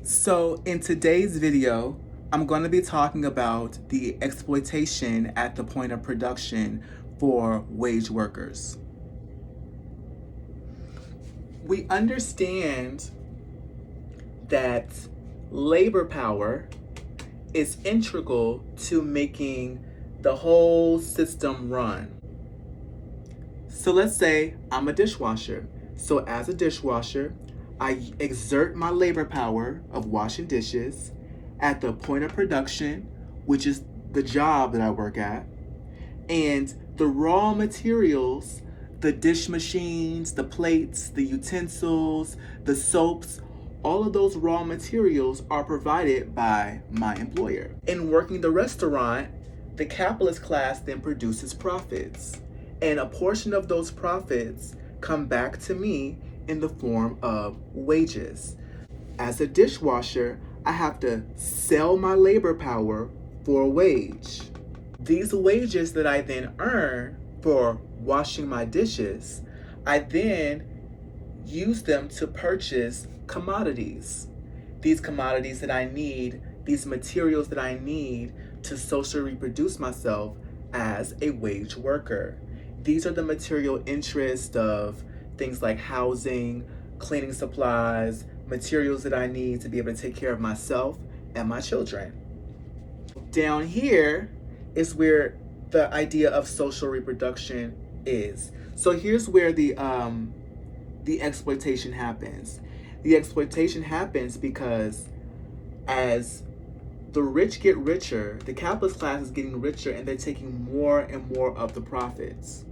So in today's video, I'm going to be talking about the exploitation at the point of production for wage workers. We understand that labor power is integral to making the whole system run. So let's say I'm a dishwasher. So as a dishwasher, I exert my labor power of washing dishes at the point of production, which is the job that I work at, and the raw materials, the dish machines, the plates, the utensils, the soaps, all of those raw materials are provided by my employer. In working the restaurant, the capitalist class then produces profits, and a portion of those profits come back to me in the form of wages. As a dishwasher, I have to sell my labor power for a wage. These wages that I then earn for washing my dishes, I then use them to purchase commodities. These commodities that I need, these materials that I need to socially reproduce myself as a wage worker. These are the material interests of things like housing, cleaning supplies, materials that I need to be able to take care of myself and my children. Down here is where the idea of social reproduction is. So here's where the exploitation happens. The exploitation happens because as the rich get richer, the capitalist class is getting richer and they're taking more and more of the profits.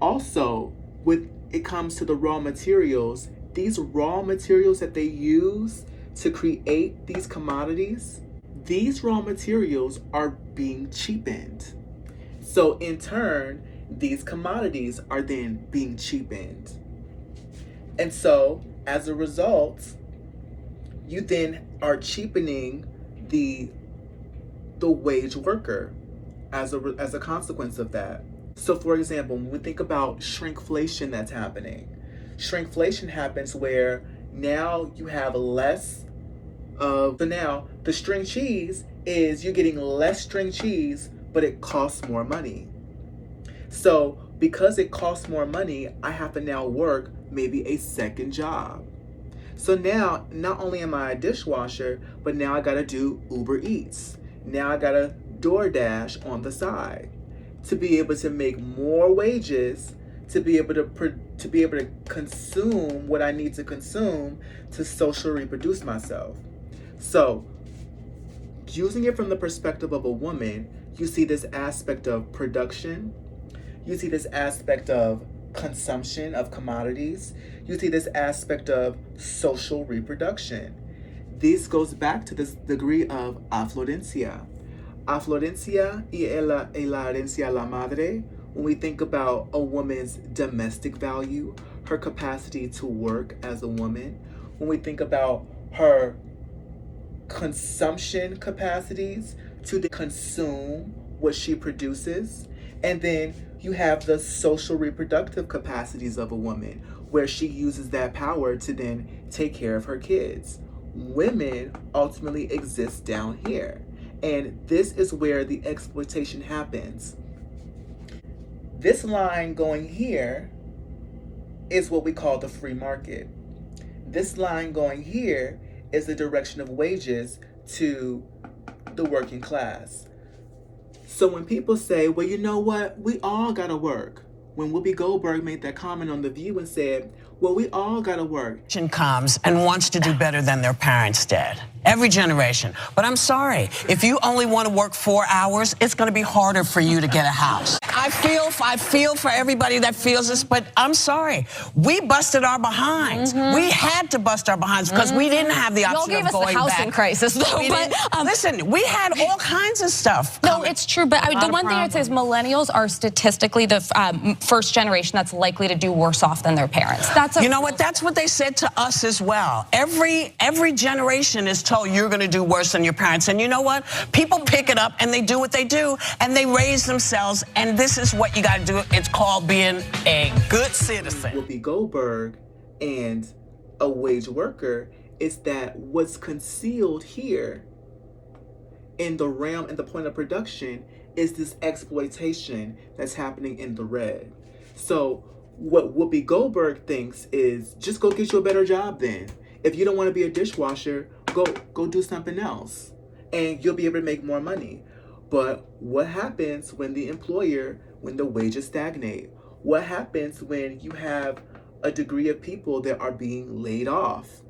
Also, when it comes to the raw materials, these raw materials that they use to create these commodities, these raw materials are being cheapened. So in turn, these commodities are then being cheapened. And so as a result, you then are cheapening the wage worker as a consequence of that. So for example, when we think about shrinkflation that's happening, shrinkflation happens where now you have less of, so now the string cheese is, you're getting less string cheese, but it costs more money. So because it costs more money, I have to now work maybe a second job. So now, not only am I a dishwasher, but now I gotta do Uber Eats. Now I gotta DoorDash on the side to be able to make more wages, to be able to consume what I need to consume to socially reproduce myself. So, using it from the perspective of a woman, you see this aspect of production, you see this aspect of consumption of commodities, you see this aspect of social reproduction. This goes back to this degree of aflorencia. Aflorencia y la herencia la madre. When we think about a woman's domestic value, her capacity to work as a woman, when we think about her consumption capacities to consume what she produces, and then you have the social reproductive capacities of a woman where she uses that power to then take care of her kids. Women ultimately exist down here. And this is where the exploitation happens. This line going here is what we call the free market. This line going here is the direction of wages to the working class. So when people say, well, you know what, we all gotta work. When Whoopi Goldberg made that comment on The View and said, well, we all gotta work. Comes and wants to do better than their parents did. Every generation. But I'm sorry, if you only want to work 4 hours, it's going to be harder for you to get a house. I feel for everybody that feels this, but I'm sorry. We busted our behinds. We had to bust our behinds because we didn't have the option of going back. Y'all gave us the housing crisis, though. But listen, we had all kinds of stuff. No, it's true. But the one thing I'd say is millennials are statistically the first generation that's likely to do worse off than their parents. You know what? That's what they said to us as well. Every generation is told you're going to do worse than your parents. And you know what? People pick it up and they do what they do and they raise themselves. And this is what you got to do. It's called being a good citizen. Whoopi Goldberg and a wage worker is that what's concealed here in the realm and the point of production is this exploitation that's happening in the red. So what Whoopi Goldberg thinks is just go get you a better job then. If you don't want to be a dishwasher, go do something else and you'll be able to make more money. But what happens when when the wages stagnate? What happens when you have a degree of people that are being laid off?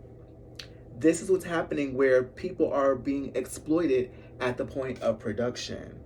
This is what's happening where people are being exploited at the point of production.